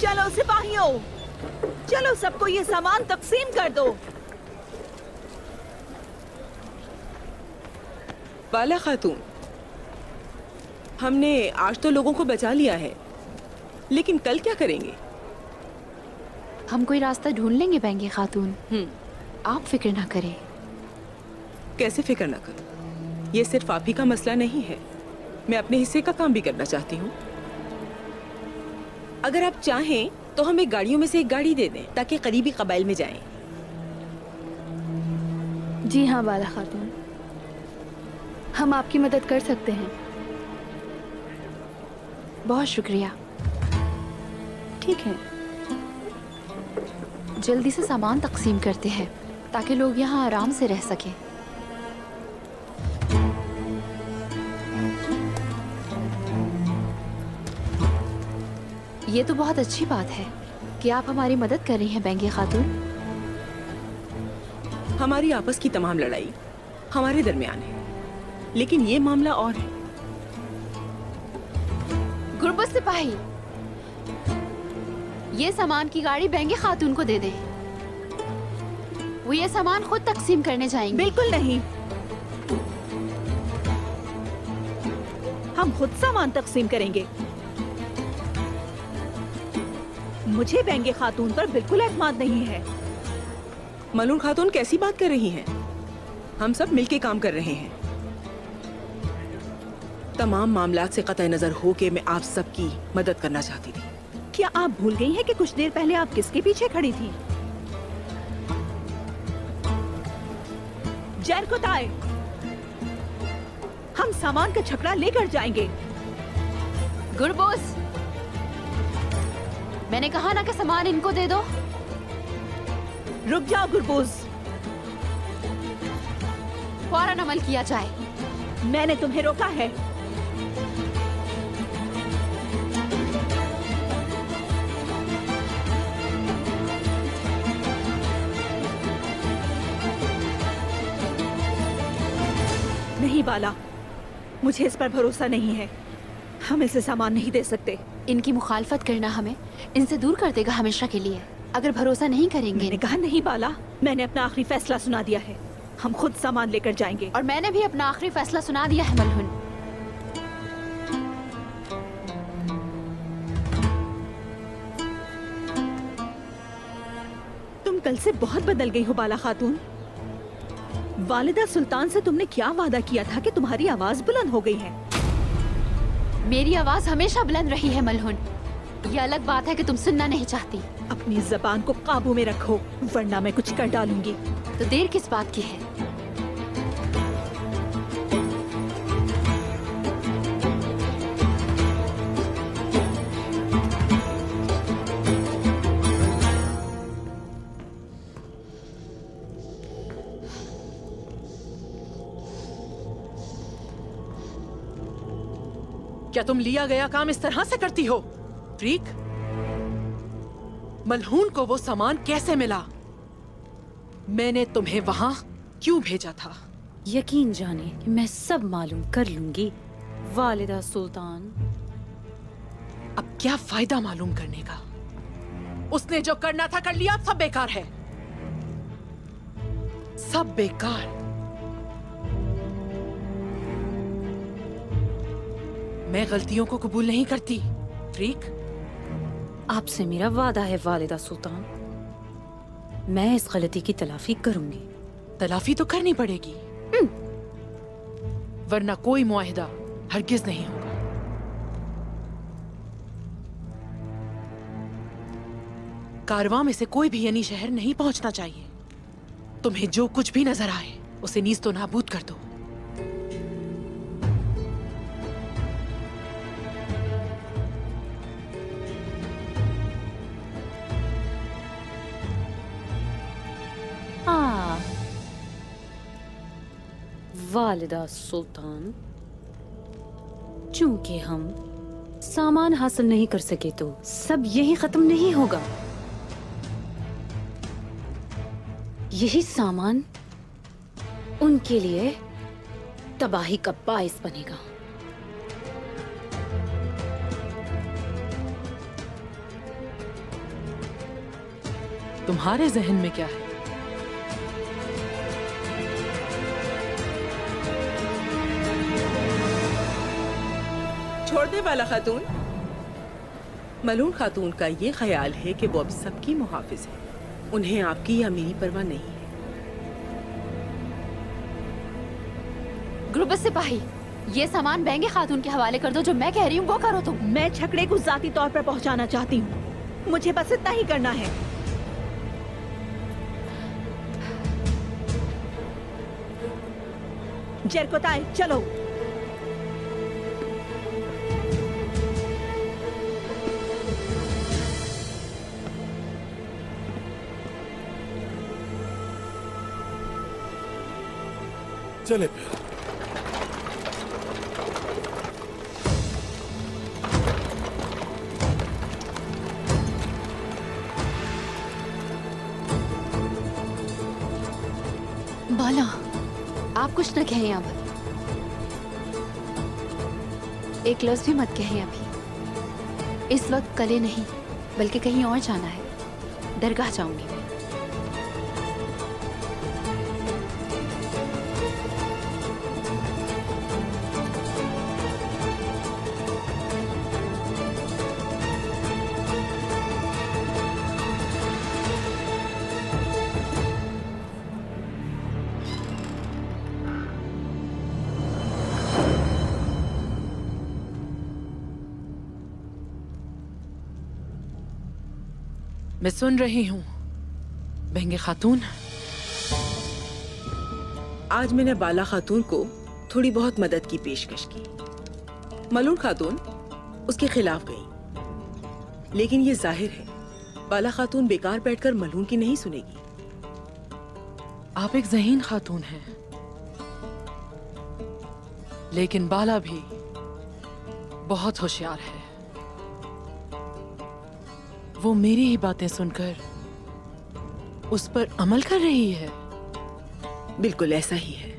चलो सिपाहियों, चलो सबको ये सामान तकसीम कर दो। बाला खातून, हमने आज तो लोगों को बचा लिया है, लेकिन कल क्या करेंगे? हम कोई रास्ता ढूंढ लेंगे बेंगे खातून। आप फिक्र ना करें। कैसे फिक्र ना करूं? ये सिर्फ आप ही का मसला नहीं है, मैं अपने हिस्से का काम भी करना चाहती हूँ। अगर आप चाहें तो हम एक गाड़ियों में से एक गाड़ी दे दें ताकि करीबी कबाइल में जाएं। जी हाँ बाला खातून, हम आपकी मदद कर सकते हैं। बहुत शुक्रिया। ठीक है, जल्दी से सामान तकसीम करते हैं ताकि लोग यहाँ आराम से रह सकें। ये तो बहुत अच्छी बात है कि आप हमारी मदद कर रही हैं बेंगे खातून। हमारी आपस की तमाम लड़ाई हमारे दरमियान है, लेकिन ये मामला और है। गुरबत सिपाही, ये सामान की गाड़ी बेंगे खातून को दे दे। वो ये सामान खुद तकसीम करने जाएंगे। बिल्कुल नहीं, हम खुद सामान तकसीम करेंगे। मुझे बेंगे खातून पर बिल्कुल एतमाद नहीं है। मलून खातून कैसी बात कर रही हैं? हम सब मिलके काम कर रहे हैं। तमाम मामलात से कतई नजर हो के मैं आप सबकी मदद करना चाहती थी। क्या आप भूल गई हैं कि कुछ देर पहले आप किसके पीछे खड़ी थी? जरकुताए, हम सामान का छकड़ा लेकर जाएंगे। गुरबोस, मैंने कहा ना कि सामान इनको दे दो। रुक जाओ गुरबूज, फौरन अमल किया जाए। मैंने तुम्हें रोका है। नहीं बाला, मुझे इस पर भरोसा नहीं है। हम इसे सामान नहीं दे सकते। इनकी मुखालफत करना हमें इनसे दूर कर देगा हमेशा के लिए। अगर भरोसा नहीं करेंगे। मैंने कहा नहीं बाला, मैंने अपना आखिरी फैसला सुना दिया है। हम खुद सामान लेकर जाएंगे। और मैंने भी अपना आखिरी फैसला सुना दिया है मलहुन। तुम कल से बहुत बदल गई हो बाला खातून। वालिदा सुल्तान से तुमने क्या वादा किया था कि तुम्हारी आवाज बुलंद हो गई है? मेरी आवाज हमेशा बुलंद रही है मलहुन। ये अलग बात है कि तुम सुनना नहीं चाहती। अपनी जबान को काबू में रखो, वरना मैं कुछ कर डालूंगी। तो देर किस बात की है? क्या तुम लिया गया काम इस तरह से करती हो? फ्रीक, मलहून को वो सामान कैसे मिला? मैंने तुम्हें वहां क्यों भेजा था? यकीन जाने कि मैं सब मालूम कर लूंगी वालिदा सुल्तान। अब क्या फायदा मालूम करने का? उसने जो करना था कर लिया, अब सब बेकार है। सब बेकार। मैं गलतियों को कबूल नहीं करती फ्रीक। आपसे मेरा वादा है वालिदा सुल्तान, मैं इस गलती की तलाफी करूंगी। तलाफी तो करनी पड़ेगी, वरना कोई मुआहिदा हरगिज नहीं होगा। कारवां में से कोई भी यानी शहर नहीं पहुंचना चाहिए। तुम्हें जो कुछ भी नजर आए उसे नीज तो नाबूद कर दो। वालिदा सुल्तान, चूंकि हम सामान हासिल नहीं कर सके तो सब यही खत्म नहीं होगा। यही सामान उनके लिए तबाही का बाइस बनेगा। तुम्हारे जहन में क्या है? छोड़ दे बाला खातून। मलून खातून का ये ख्याल है कि वो अब सबकी मुहाफिज है, उन्हें आपकी या मेरी परवाह नहीं है। गुरबत सिपाही, ये सामान बेंगे खातून के हवाले कर दो। जो मैं कह रही हूँ वो करो तुम। मैं छकड़े को जाती तौर पर पहुंचाना चाहती हूँ, मुझे बस इतना ही करना है। जरकोताय, चलो। चले फिर। बाला, आप कुछ न कहें अब। एक लफ्ज भी मत कहें अभी। इस वक्त कले नहीं बल्कि कहीं और जाना है। दरगाह जाऊंगी मैं। मैं सुन रही हूँ बेंगे खातून। आज मैंने बाला खातून को थोड़ी बहुत मदद की पेशकश की। मलून खातून उसके खिलाफ गई, लेकिन ये जाहिर है बाला खातून बेकार बैठकर मलून की नहीं सुनेगी। आप एक ज़हीन खातून हैं, लेकिन बाला भी बहुत होशियार है। वो मेरी ही बातें सुनकर उस पर अमल कर रही है। बिल्कुल ऐसा ही है,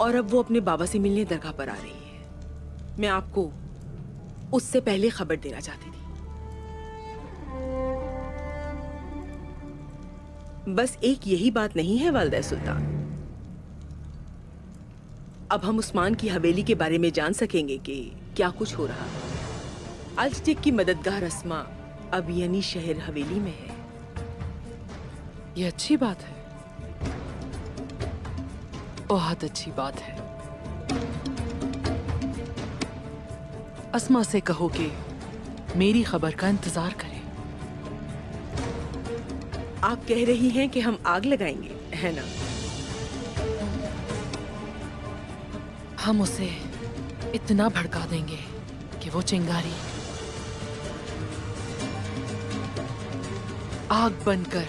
और अब वो अपने बाबा से मिलने दरगाह पर आ रही है। मैं आपको उससे पहले खबर देना चाहती थी। बस एक यही बात नहीं है वालिदा सुल्तान, अब हम उस्मान की हवेली के बारे में जान सकेंगे कि क्या कुछ हो रहा है। अल्चटिक की मददगार अस्मा अब यानी शहर हवेली में है। ये अच्छी बात है, बहुत अच्छी बात है। अस्मा से कहो कि मेरी खबर का इंतजार करे। आप कह रही हैं कि हम आग लगाएंगे, है ना? हम उसे इतना भड़का देंगे कि वो चिंगारी आग बनकर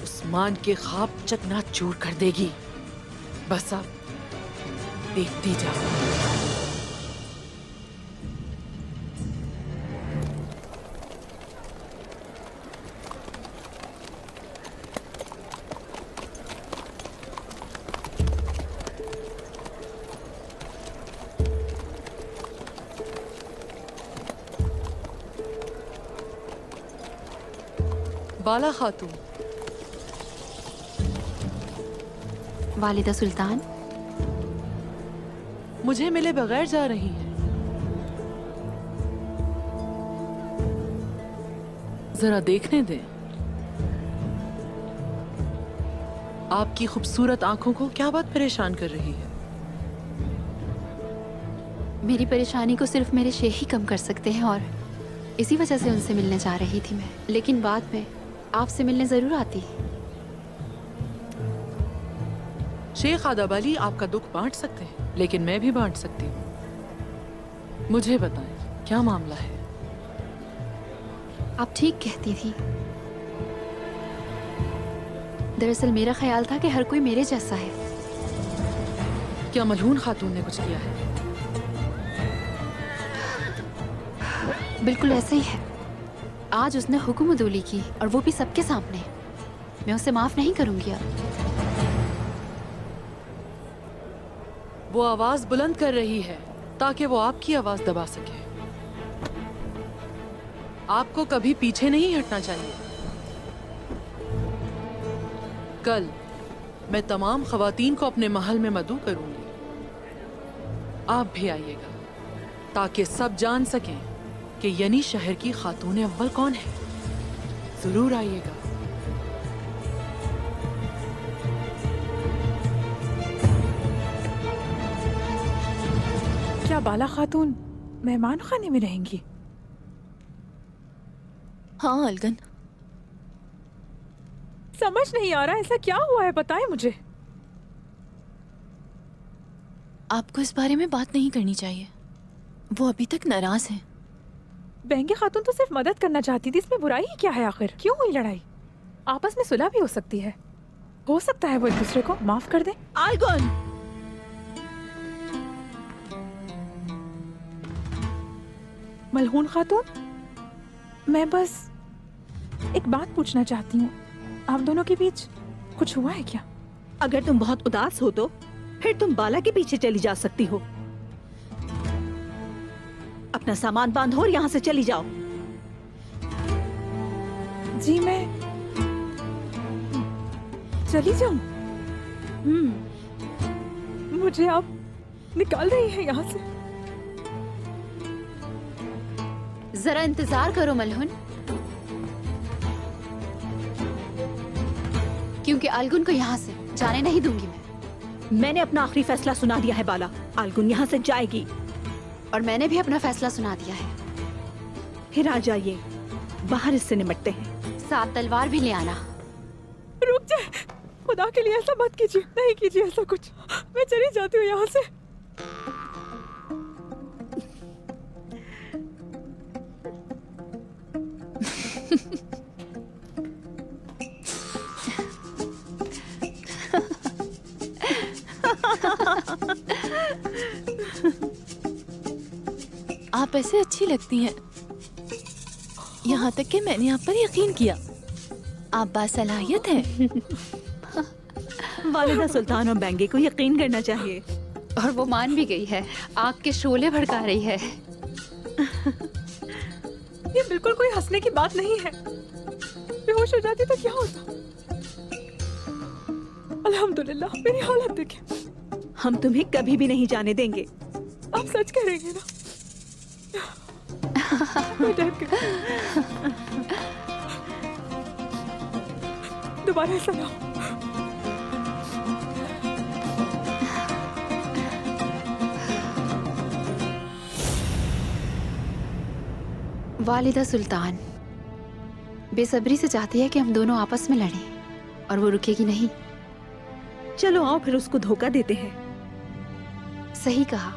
उस्मान के ख्वाब चकनाचूर कर देगी। बस अब देखती जाओ। बाला खातून। वालिदा सुल्तान, मुझे मिले बगैर जा रही हैं। जरा देखने दें आपकी खूबसूरत आंखों को क्या बात परेशान कर रही है। मेरी परेशानी को सिर्फ मेरे शेख ही कम कर सकते हैं, और इसी वजह से उनसे मिलने जा रही थी मैं। लेकिन बाद में आपसे मिलने जरूर आती। शेख आदब अली आपका दुख बांट सकते हैं, लेकिन मैं भी बांट सकती हूँ। मुझे बताएं क्या मामला है। आप ठीक कहती थी। दरअसल मेरा ख्याल था कि हर कोई मेरे जैसा है। क्या मलहून खातून ने कुछ किया है? बिल्कुल ऐसा ही है। आज उसने हुक्म अदूली की, और वो भी सबके सामने। मैं उसे माफ नहीं करूंगी अब। वो आवाज बुलंद कर रही है ताकि वो आपकी आवाज दबा सके। आपको कभी पीछे नहीं हटना चाहिए। कल मैं तमाम खवातीन को अपने महल में मदऊ करूंगी। आप भी आइएगा ताकि सब जान सकें कि यनी शहर की खातून अव्वल कौन है। जरूर आइएगा। क्या बाला खातून मेहमान खाने में रहेंगी? हाँ अलगन, समझ नहीं आ रहा ऐसा क्या हुआ है, बताएं मुझे। आपको इस बारे में बात नहीं करनी चाहिए। वो अभी तक नाराज हैं। बेंगे खातून तो सिर्फ मदद करना चाहती थी, इसमें बुराई ही क्या है? आखिर क्यों हुई लड़ाई? आपस में सुलह भी हो सकती है। हो सकता है वो एक दूसरे को माफ कर दें। आलगुन, मलहून खातून, मैं बस एक बात पूछना चाहती हूँ, आप दोनों के बीच कुछ हुआ है क्या? अगर तुम बहुत उदास हो तो फिर तुम बाला के पीछे चली जा सकती हो। अपना सामान बांधो और यहाँ से चली जाओ। जी मैं चली जाऊं? मुझे आप निकाल रही हैं यहाँ से? जरा इंतजार करो मलहुन, क्योंकि अलगुन को यहाँ से जाने नहीं दूंगी मैं। मैंने अपना आखिरी फैसला सुना दिया है बाला, आलगुन यहाँ से जाएगी। और मैंने भी अपना फैसला सुना दिया है। फिर आ जाइए, बाहर इससे निपटते हैं। साथ तलवार भी ले आना। रुक जाए, खुदा के लिए ऐसा मत कीजिए, नहीं कीजिए ऐसा कुछ। मैं चली जाती हूँ यहाँ से। आप ऐसे अच्छी लगती हैं, यहाँ तक कि मैंने आप पर यकीन किया। आप बासलाहियत हैं। वालिदा सुल्तान और बेंगे को यकीन करना चाहिए। और वो मान भी गई है, आग के शोले भड़का रही है। ये बिल्कुल कोई हंसने की बात नहीं है। बेहोश हो जाती तो क्या होता? अल्हम्दुलिल्लाह, मेरी हालत देखें। हम तुम्हें कभी भी नहीं जाने देंगे। आप सच कह रही हैं ना? मैं डर गई। दोबारा ऐसा ना हो। वालिदा सुल्तान बेसब्री से चाहती है कि हम दोनों आपस में लड़ें, और वो रुकेगी नहीं। चलो आओ फिर उसको धोखा देते हैं। सही कहा।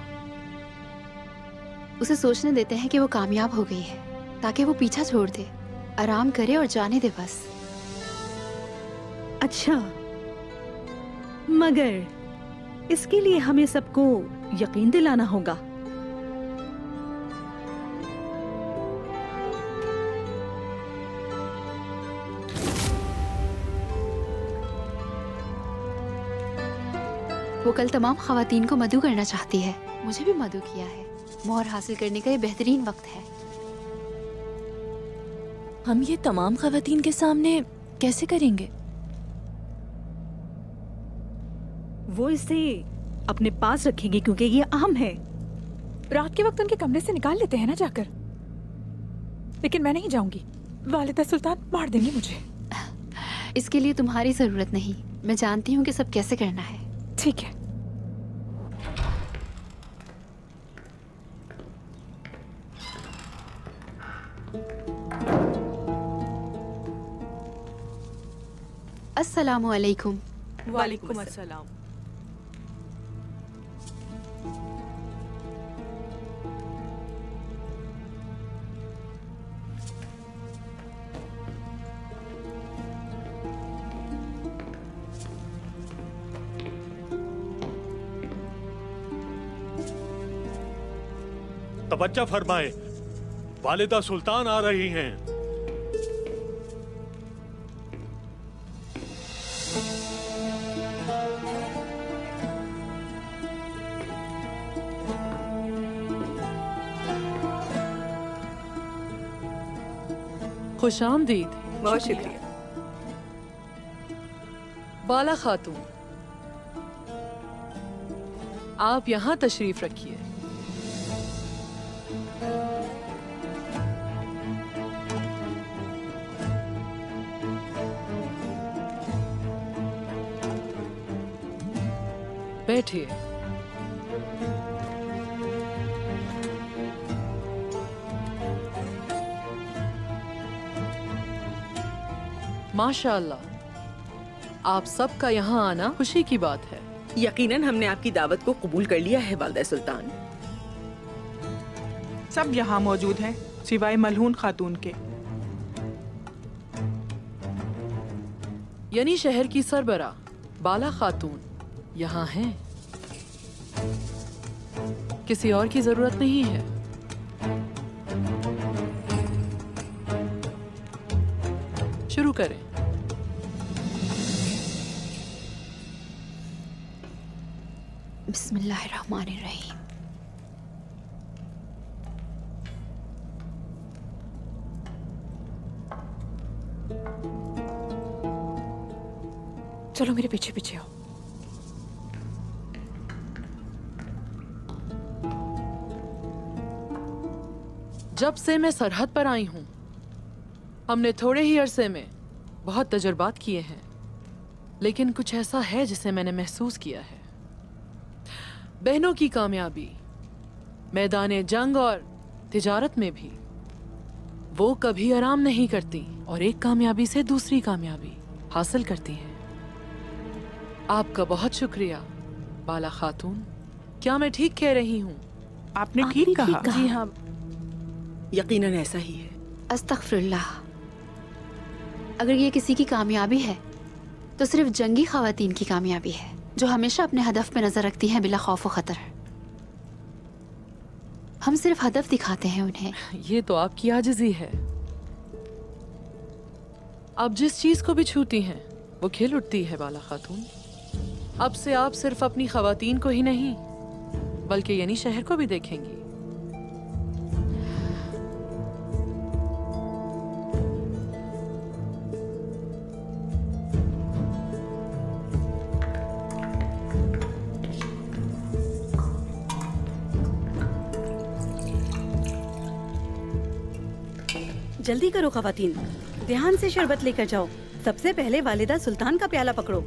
उसे सोचने देते हैं कि वो कामयाब हो गई है, ताकि वो पीछा छोड़ दे, आराम करे और जाने दे बस। अच्छा, मगर इसके लिए हमें सबको यकीन दिलाना होगा। वो कल तमाम खवातीन को मदऊ करना चाहती है। मुझे भी मदऊ किया है। मोहर हासिल करने का ये बेहतरीन वक्त है। हम ये तमाम खवातीन के सामने कैसे करेंगे? वो इसे अपने पास रखेंगे क्योंकि ये अहम है। रात के वक्त उनके कमरे से निकाल लेते हैं ना जाकर। लेकिन मैं नहीं जाऊंगी, वालिदा सुल्तान मार देंगी मुझे। इसके लिए तुम्हारी जरूरत नहीं, मैं जानती हूँ कि सब कैसे करना है। ठीक है। अस्सलामु अलैकुम। वालेकुम अस्सलाम। तवज्जो फरमाए, वालिदा सुल्तान आ रही हैं। खुशामदीद। बहुत शुक्रिया। बाला खातून, आप यहाँ तशरीफ रखिए। बैठिए। माशाअल्लाह, आप सबका यहाँ आना खुशी की बात है। यकीनन हमने आपकी दावत को कबूल कर लिया है वालिदा सुल्तान। सब यहाँ मौजूद हैं सिवाय मलहून खातून के। यानी शहर की सरबरा बाला खातून यहाँ हैं। किसी और की जरूरत नहीं है। शुरू करें। बिस्मिल्लाहिर्रहमानिर्रहीम। चलो मेरे पीछे पीछे आओ। जब से मैं सरहद पर आई हूं, हमने थोड़े ही अरसे में बहुत तजुर्बात किए हैं, लेकिन कुछ ऐसा है जिसे मैंने महसूस किया है। बहनों की कामयाबी मैदान जंग और तिजारत में भी, वो कभी आराम नहीं करती और एक कामयाबी से दूसरी कामयाबी हासिल करती हैं। आपका बहुत शुक्रिया बाला खातून। क्या मैं ठीक कह रही हूँ? आपने ठीक कहा। जी हाँ, यकीनन ऐसा ही है। अस्तगफिरुल्लाह। अगर ये किसी की कामयाबी है तो सिर्फ जंगी खवातीन की कामयाबी है, जो हमेशा अपने हदफ पे नजर रखती हैं बिला खौफ व खतर। हम सिर्फ हदफ दिखाते हैं उन्हें। ये तो आपकी आजिज़ी है। आप जिस चीज को भी छूती हैं वो खिल उठती है बाला खातून। अब से आप सिर्फ अपनी खवातीन को ही नहीं बल्कि यानी शहर को भी देखेंगी। जल्दी करो खवातीन, ध्यान से शरबत लेकर जाओ। सबसे पहले वालिदा सुल्तान का प्याला पकड़ो।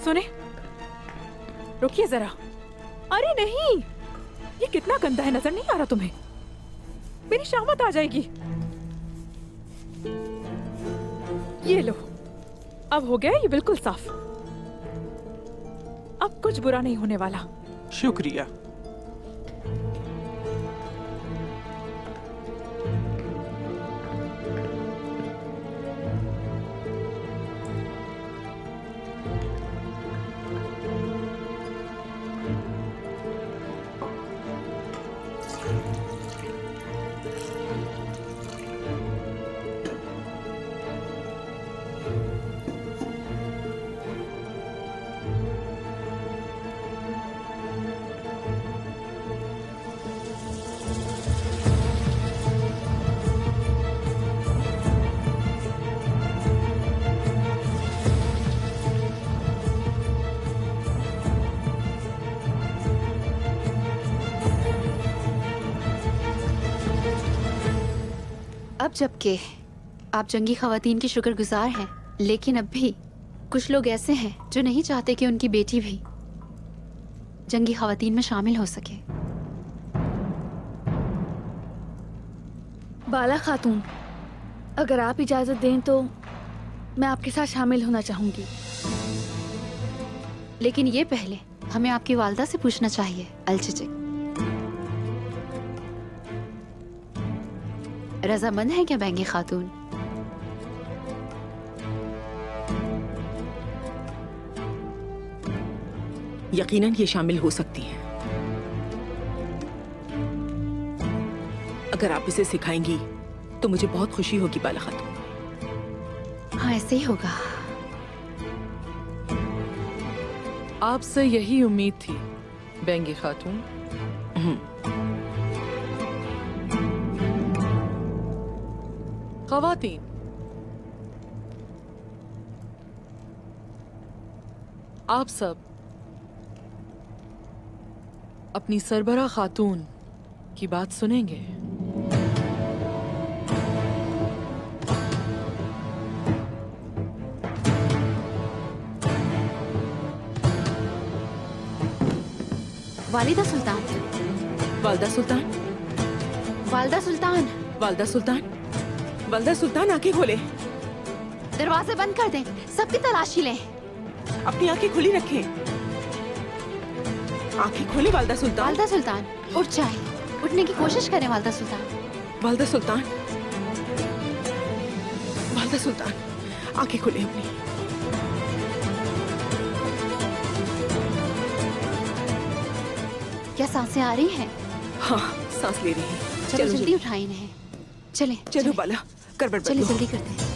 सुने, रुकिए जरा। अरे नहीं, ये कितना गंदा है, नजर नहीं आ रहा तुम्हें? मेरी शामत आ जाएगी। ये लो, अब हो गया ये बिल्कुल साफ। अब कुछ बुरा नहीं होने वाला। शुक्रिया। अब जबकि आप जंगी खवातीन की शुक्रगुजार हैं, लेकिन अब भी कुछ लोग ऐसे हैं जो नहीं चाहते कि उनकी बेटी भी जंगी खवातीन में शामिल हो सके। बाला खातून, अगर आप इजाजत दें तो मैं आपके साथ शामिल होना चाहूंगी। लेकिन ये पहले हमें आपकी वालदा से पूछना चाहिए अलचिचिक। रजामंद है क्या बैंगी खातून? यकीनन ये शामिल हो सकती हैं। अगर आप इसे सिखाएंगी तो मुझे बहुत खुशी होगी बाला खातून। हाँ, ऐसे ही होगा। आपसे यही उम्मीद थी बैंगी खातून। ख़वातीन, आप सब अपनी सरबरा खातून की बात सुनेंगे। वालिदा सुल्तान, वालदा सुल्तान, वालिदा सुल्तान, वालदा सुल्तान, वालदा सुल्तान, आंखें खोले, दरवाजे बंद कर दें, सबकी तलाशी लें। अपनी आंखें खुली रखें। आंखें खोले वालदा सुल्तान। वालिदा सुल्तान, उठ जाए, उठने की कोशिश करें वालिदा सुल्तान। वालदा सुल्तान, वालदा सुल्तान, आंखें खोले अपनी। क्या सांसें आ रही हैं? हाँ, सांस ले रही है। चलो जल्दी उठाएं इन्हें। चलें, चलो बाला, करवट चलिए बदलो। जल्दी करते हैं।